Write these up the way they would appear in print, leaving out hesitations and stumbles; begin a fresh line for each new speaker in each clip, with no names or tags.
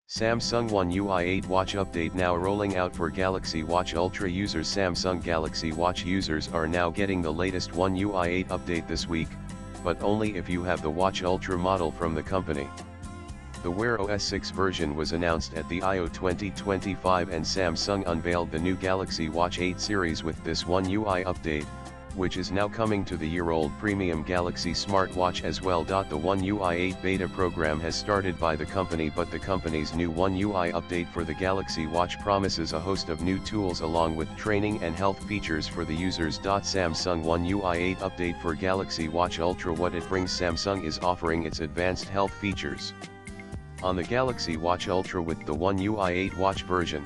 Samsung One UI 8 watch update now rolling out for Galaxy Watch Ultra users. Samsung Galaxy Watch users are now getting the latest One UI 8 update this week, but only if you have the Watch Ultra model from the company. The Wear OS 6 version was announced at the I/O 2025 and Samsung unveiled the new Galaxy Watch 8 series with this One UI update, which is now coming to the year-old premium Galaxy smartwatch as well. The One UI 8 beta program has started by the company, but the company's new One UI update for the Galaxy Watch promises a host of new tools along with training and health features for the users. Samsung One UI 8 update for Galaxy Watch Ultra. What it brings: Samsung is offering its advanced health features on the Galaxy Watch Ultra with the One UI 8 watch version.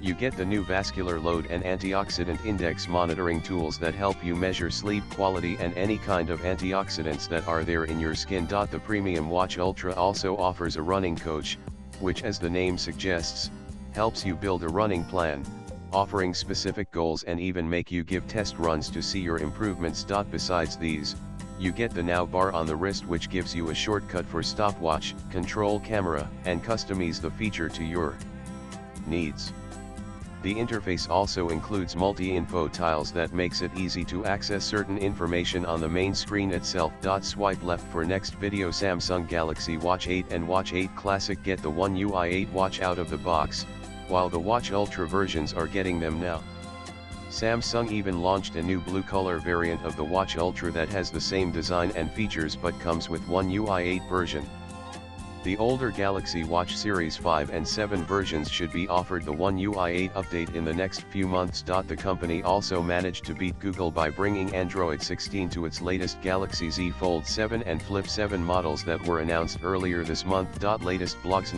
You get the new vascular load and antioxidant index monitoring tools that help you measure sleep quality and any kind of antioxidants that are there in your skin. The premium Watch Ultra also offers a running coach, which, as the name suggests, helps you build a running plan, offering specific goals and even make you give test runs to see your improvements. Besides these, you get the Now bar on the wrist, which gives you a shortcut for stopwatch, control camera, and customize the feature to your needs. The interface also includes multi-info tiles that makes it easy to access certain information on the main screen itself. Swipe left for next video. Samsung Galaxy Watch 8 and Watch 8 Classic get the One UI 8 watch out of the box, while the Watch Ultra versions are getting them now. Samsung even launched a new blue color variant of the Watch Ultra that has the same design and features but comes with One UI 8 version. The older Galaxy Watch Series 5 and 7 versions should be offered the One UI 8 update in the next few months. The company also managed to beat Google by bringing Android 16 to its latest Galaxy Z Fold 7 and Flip 7 models that were announced earlier this month. Latest blogs.